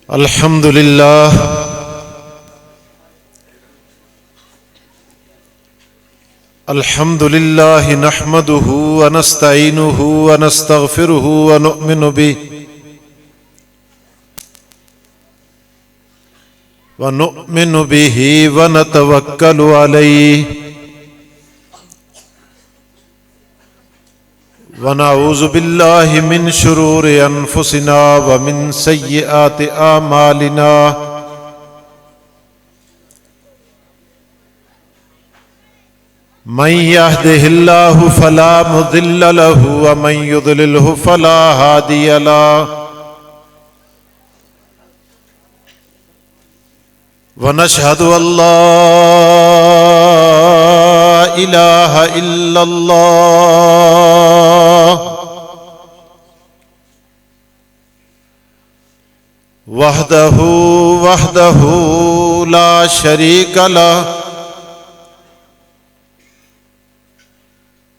الحمد لله الحمد لله نحمده ونستعينه ونستغفره ونؤمن به ونتوكل عليه ونعوذ بالله من شرور أنفسنا ومن سيئات أعمالنا من يهده الله فلا مضل له ومن يضلله فلا هادي له ونشهد أن لا إله إلا الله وحده لا شريك له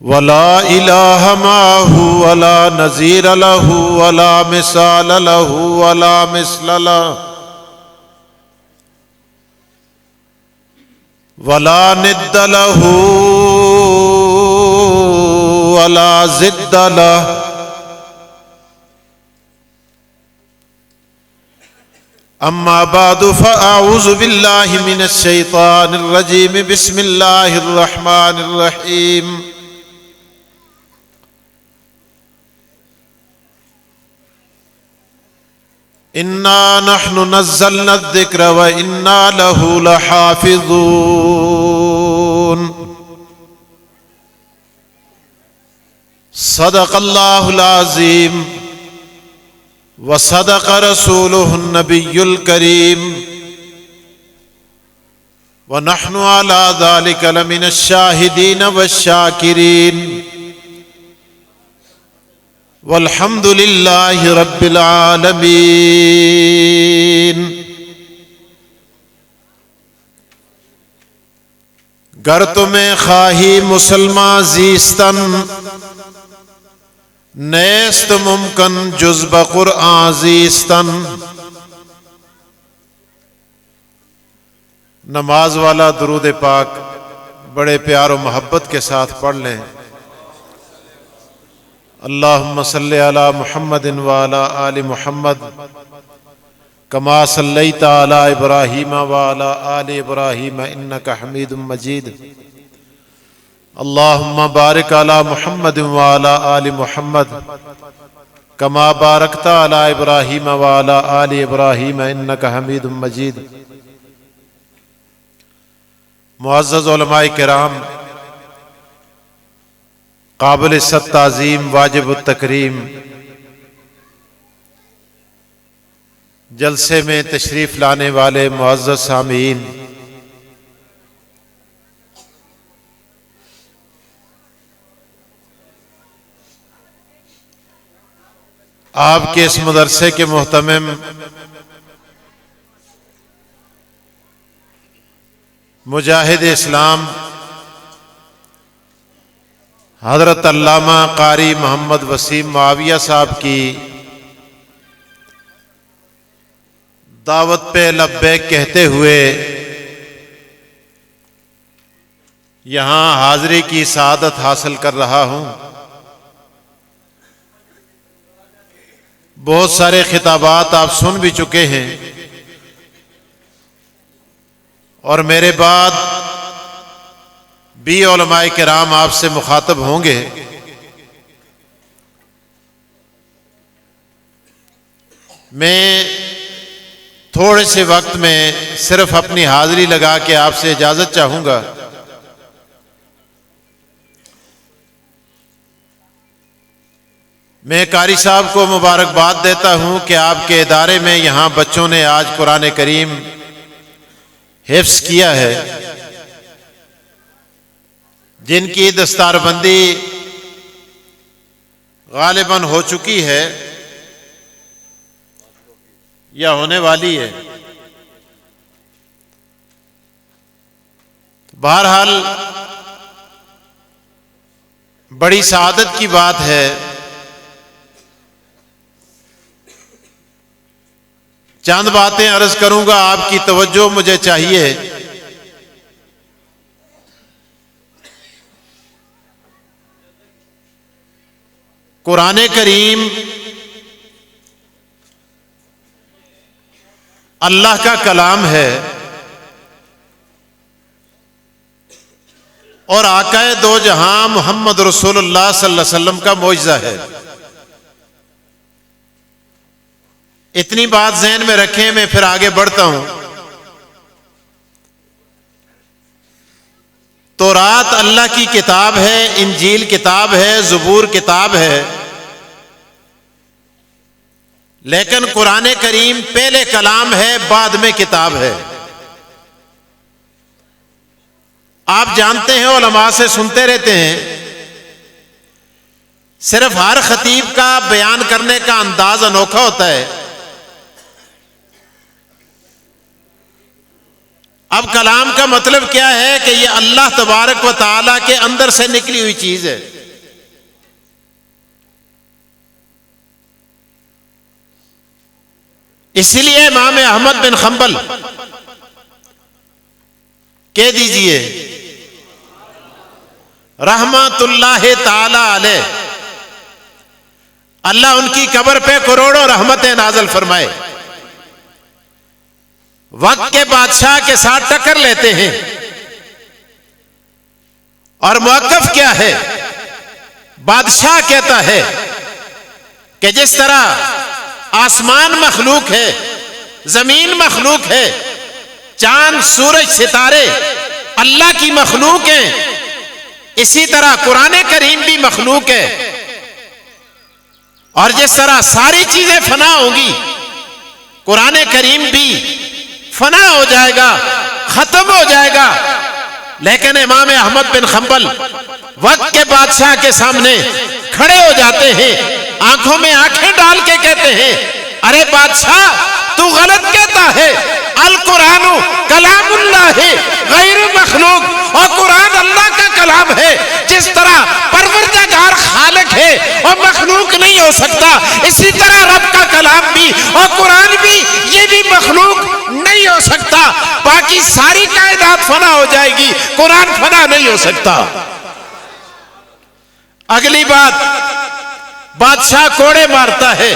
ولا إله معه ولا نظير له ولا مثال له ولا مثل له ولا ند له ولا ضد له أما بعد فأعوذ بالله من الشيطان الرجيم بسم الله الرحمن الرحيم إنا نحن نزلنا الذكر وإنا له لحافظون صدق الله العظيم وصدق رسوله النبي الكريم ونحن على ذلك لمن الشاهدين والشاكرين والحمد لله رب العالمين گر تمہیں خواہی مسلمان زیستن نیست ممکن جز بقرآن زیستن۔ نماز والا درود پاک بڑے پیار و محبت کے ساتھ پڑھ لیں۔ اللہم صلی علی محمد وعلی آل محمد کما صلیت علی ابراہیم وعلی آل ابراہیم انک حمید مجید۔ اللہم بارک علی محمد وعلی آل محمد کما بارکت علی ابراہیم وعلی آل ابراہیم انک حمید مجید۔ معزز علماء کرام، قابل ست تعظیم، واجب التکریم، جلسے میں تشریف لانے والے معزز سامعین، آپ کے اس مدرسے کے محتمم مجاہد اسلام حضرت علامہ قاری محمد وسیم معاویہ صاحب کی دعوت پہ لبیک کہتے ہوئے یہاں حاضری کی سعادت حاصل کر رہا ہوں۔ بہت سارے خطابات آپ سن بھی چکے ہیں اور میرے بعد بھی علماء کرام آپ سے مخاطب ہوں گے۔ میں تھوڑے سے وقت میں صرف اپنی حاضری لگا کے آپ سے اجازت چاہوں گا۔ میں قاری صاحب کو مبارکباد دیتا ہوں کہ آپ کے ادارے میں یہاں بچوں نے آج قرآن کریم حفظ کیا ہے، جن کی دستار بندی غالباً ہو چکی ہے یا ہونے والی ہے۔ بہرحال بڑی سعادت کی بات ہے چند باتیں عرض کروں گا، آپ کی توجہ مجھے چاہیے۔ قرآن کریم اللہ کا کلام ہے اور آقا دو جہاں محمد رسول اللہ صلی اللہ علیہ وسلم کا معجزہ ہے۔ اتنی بات ذہن میں رکھیں، میں پھر آگے بڑھتا ہوں۔ تورات اللہ کی کتاب ہے، انجیل کتاب ہے، زبور کتاب ہے، لیکن قرآن کریم پہلے کلام ہے، بعد میں کتاب ہے۔ آپ جانتے ہیں، علماء سے سنتے رہتے ہیں، صرف ہر خطیب کا بیان کرنے کا انداز انوکھا ہوتا ہے۔ اب کلام کا مطلب کیا ہے کہ یہ اللہ تبارک و تعالی کے اندر سے نکلی ہوئی چیز ہے۔ اسی لیے امام احمد بن حنبل کہہ دیجئے رحمت اللہ تعالی علیہ، اللہ ان کی قبر پہ کروڑوں رحمتیں نازل فرمائے، وقت کے بادشاہ کے ساتھ ٹکر لیتے ہیں۔ اور موقف کیا ہے؟ بادشاہ کہتا ہے کہ جس طرح آسمان مخلوق ہے، زمین مخلوق ہے، چاند سورج ستارے اللہ کی مخلوق ہیں، اسی طرح قرآن کریم بھی مخلوق ہے۔ اور جس طرح ساری چیزیں فنا ہوں گی، قرآن کریم بھی فنا ہو جائے گا، ختم ہو جائے گا۔ لیکن امام احمد بن حنبل وقت کے بادشاہ کے سامنے کھڑے ہو جاتے ہیں، آنکھوں میں آنکھیں ڈال کے کہتے ہیں، ارے بادشاہ تو غلط کہتا ہے، القرآن کلام اللہ غیر مخلوق، اور قرآن اللہ کا کلام ہے۔ جس طرح پروردگار خالق ہے اور مخلوق نہیں ہو سکتا، اسی طرح رب کا کلام بھی اور قرآن بھی، یہ بھی مخلوق نہیں ہو سکتا۔ باقی ساری کائنات فنا ہو جائے گی، قرآن فنا نہیں ہو سکتا۔ اگلی بات، بادشاہ کوڑے مارتا ہے،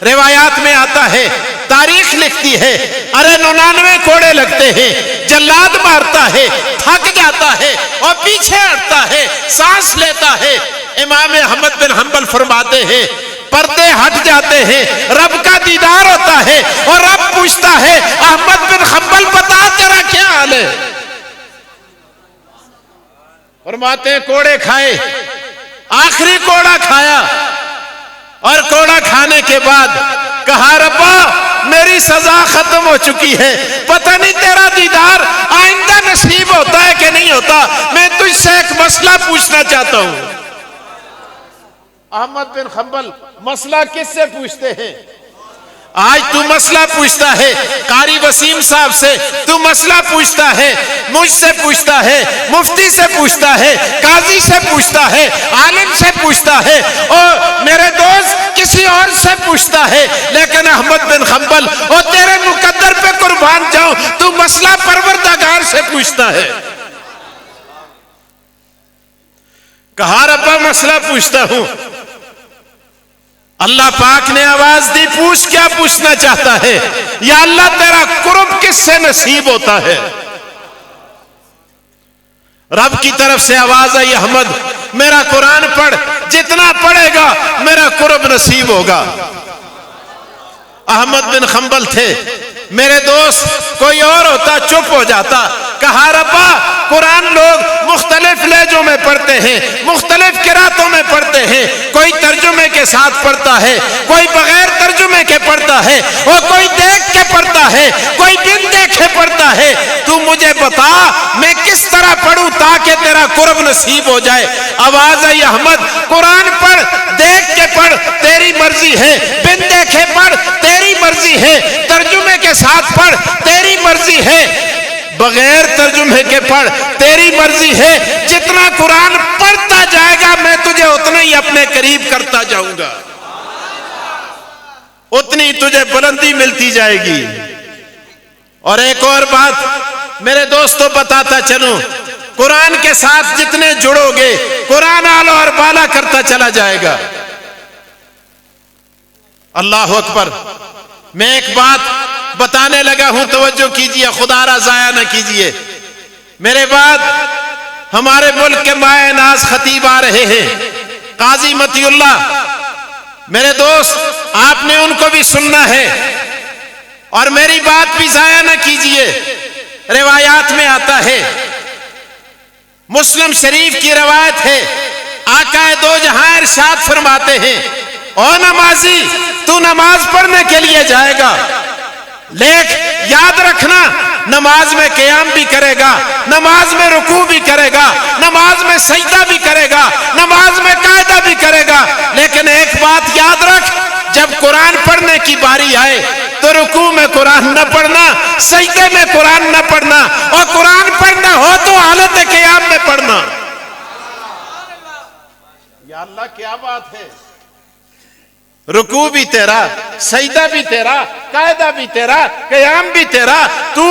روایات میں آتا ہے، تاریخ لکھتی ہے، ارے 99 کوڑے لگتے ہیں، جلاد مارتا ہے، تھک جاتا ہے اور پیچھے ہٹتا ہے، سانس لیتا ہے۔ امام احمد بن حنبل فرماتے ہیں پردے ہٹ جاتے ہیں، رب کا دیدار ہوتا ہے اور رب پوچھتا ہے، احمد بن حنبل بتا تیرا کیا حال ہے؟ فرماتے ہیں کوڑے کھائے، آخری کوڑا کھایا، اور کوڑا کھانے کے بعد کہا ربا میری سزا ختم ہو چکی ہے، پتہ نہیں تیرا دیدار آئندہ نصیب ہوتا ہے کہ نہیں ہوتا، میں تجھ سے ایک مسئلہ پوچھنا چاہتا ہوں۔ احمد بن حنبل مسئلہ کس سے پوچھتے ہیں؟ آج تو مسئلہ پوچھتا ہے قاری وسیم صاحب سے، تو مسئلہ پوچھتا ہے مجھ سے پوچھتا ہے، مفتی سے پوچھتا ہے، قاضی سے پوچھتا ہے، عالم سے پوچھتا ہے، اور میرے دوست کسی اور سے پوچھتا ہے۔ لیکن احمد بن حنبل، اور تیرے مقدر پہ قربان جاؤں، تو مسئلہ پروردگار سے پوچھتا ہے۔ کہا ربا مسئلہ پوچھتا ہوں۔ اللہ پاک نے آواز دی، پوچھ کیا پوچھنا چاہتا ہے؟ یا اللہ تیرا قرب کس سے نصیب ہوتا ہے؟ رب کی طرف سے آواز آئی، احمد میرا قرآن پڑھ، جتنا پڑھے گا میرا قرب نصیب ہوگا۔ احمد بن حنبل تھے، میرے دوست کوئی اور ہوتا چپ ہو جاتا۔ کہا ربا قرآن لوگ مختلف لہجوں میں پڑھتے ہیں، مختلف قراتوں میں پڑھتے ہیں، کوئی ترجمے کے ساتھ پڑھتا ہے، کوئی بغیر ترجمے کے پڑھتا ہے، اور کوئی دیکھ کے پڑھتا ہے، کوئی بن دیکھے پڑھتا ہے۔ تو مجھے بتا میں کس طرح پڑھوں تاکہ تیرا قرب نصیب ہو جائے؟ آواز آئی، احمد قرآن پڑھ، دیکھ کے پڑھ تیری مرضی ہے، بن دیکھے پڑھ تیری مرضی ہے، ترجمے کے ساتھ پڑھ تیری مرضی ہے، بغیر ترجمے کے پڑھ تیری مرضی ہے۔ جتنا قرآن پڑھتا جائے گا میں تجھے اتنا ہی اپنے قریب کرتا جاؤں گا۔ اتنی تجھے بلندی ملتی جائے گی۔ اور ایک اور بات میرے دوستوں بتاتا چلوں، قرآن کے ساتھ جتنے جڑو گے قرآن اعلیٰ اور بالا کرتا چلا جائے گا۔ اللہ اکبر۔ میں ایک بات بتانے لگا ہوں، توجہ کیجئے، خدا را ضائع نہ کیجئے۔ میرے بعد ہمارے ملک کے مائع ناز خطیب آ رہے ہیں، قاضی متی اللہ۔ میرے دوست، آپ نے ان کو بھی سننا ہے اور میری بات بھی ضائع نہ کیجئے۔ روایات میں آتا ہے، مسلم شریف کی روایت ہے، آقا دو جہاں ارشاد فرماتے ہیں، او نمازی تو نماز پڑھنے کے لیے جائے گا، لیکن یاد رکھنا نماز میں قیام بھی کرے گا، نماز میں رکوع بھی کرے گا، نماز میں سجدہ بھی کرے گا، نماز میں قاعدہ بھی کرے گا، لیکن ایک بات یاد رکھ، جب قرآن پڑھنے کی باری آئے تو رکوع میں قرآن نہ پڑھنا، سجدے میں قرآن نہ پڑھنا، اور قرآن پڑھنا ہو تو حالت قیام میں پڑھنا۔ یا اللہ کیا بات ہے! رکوع بھی تیرا، سجدہ بھی تیرا، قاعدہ بھی تیرا، قیام بھی تیرا، تو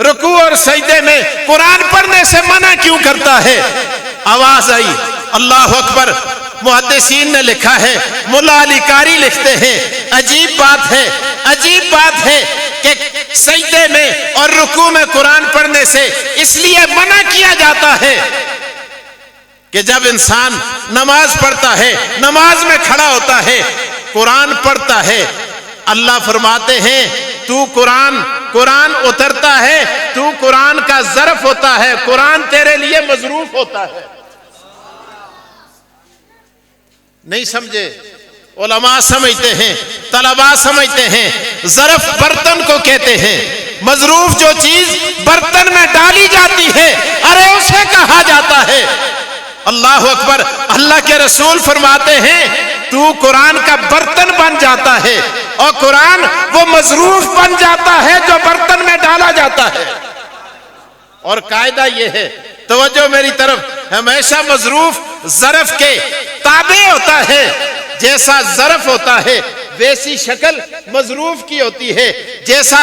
رکوع اور سجدے میں قرآن پڑھنے سے منع کیوں کرتا ہے؟ آواز آئی، اللہ اکبر۔ محدثین نے لکھا ہے، ملا علی قاری لکھتے ہیں، عجیب بات ہے، عجیب بات ہے کہ سجدے میں اور رکوع میں قرآن پڑھنے سے اس لیے منع کیا جاتا ہے کہ جب انسان نماز پڑھتا ہے، نماز میں کھڑا ہوتا ہے، قرآن پڑھتا ہے، اللہ فرماتے ہیں تو قرآن اترتا ہے، تو قرآن کا ظرف ہوتا ہے، قرآن تیرے لیے مظروف ہوتا ہے۔ نہیں سمجھے؟ علماء سمجھتے ہیں، طلباء سمجھتے ہیں، ظرف برتن کو کہتے ہیں، مظروف جو چیز برتن میں ڈالی جاتی ہے، ارے اسے کہا جاتا ہے۔ اللہ اکبر۔ اللہ کے رسول فرماتے ہیں تو قرآن کا برتن بن جاتا ہے اور قرآن وہ مظروف بن جاتا ہے جو برتن میں ڈالا جاتا ہے۔ اور قاعدہ یہ ہے، توجہ میری طرف، ہمیشہ مظروف ظرف کے تابع ہوتا ہے، جیسا ظرف ہوتا ہے ویسی شکل مظروف کی ہوتی ہے۔ جیسا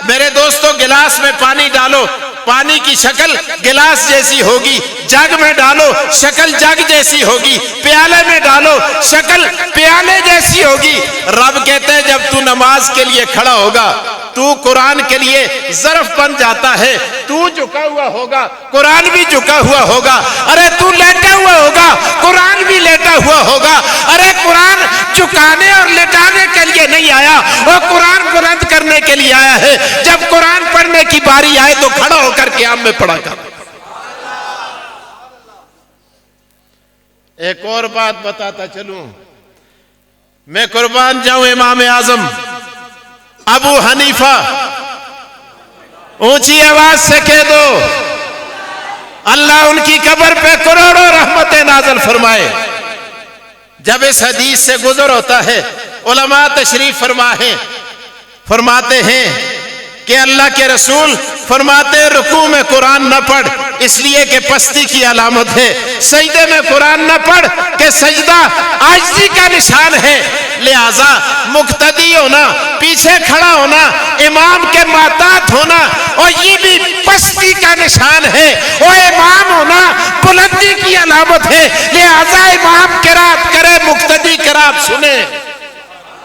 میرے دوستوں گلاس میں پانی ڈالو، پانی کی شکل گلاس جیسی ہوگی، جگ میں ڈالو شکل جگ جیسی ہوگی، پیالے میں ڈالو شکل پیالے جیسی ہوگی۔ رب کہتے ہیں جب تو نماز کے لیے کھڑا ہوگا تو قرآن کے لیے ظرف بن جاتا ہے، تو جھکا ہوا ہوگا قرآن بھی جھکا ہوا ہوگا، ارے تو لیٹا ہوا ہوگا قرآن بھی لیٹا ہوا ہوگا۔ ارے قرآن جھکانے اور لیٹانے کے لیے نہیں آیا، وہ قرآن بلند کرنے کے لیے آیا ہے۔ جب قرآن پڑھنے کی باری آئے تو کھڑا ہو کر قیام میں پڑھا کر۔ ایک اور بات بتاتا چلوں، میں قربان جاؤں امام اعظم ابو حنیفہ، اونچی آواز سے کہہ دو اللہ ان کی قبر پہ کروڑوں رحمتیں نازل فرمائے۔ جب اس حدیث سے گزر ہوتا ہے، علماء تشریف فرماتے ہیں کہ اللہ کے رسول فرماتے ہیں رکوع میں قرآن نہ پڑھ اس لیے کہ پستی کی علامت ہے، سجدے میں قرآن نہ پڑھ کہ سجدہ عاجزی کا نشان ہے، لہذا مقتدی ہونا، پیچھے کھڑا ہونا، امام کے ماتحت ہونا اور یہ بھی پستی کا نشان ہے، اور امام ہونا بلندی کی علامت ہے، لہذا امام قرات کرے مقتدی قرات سنے۔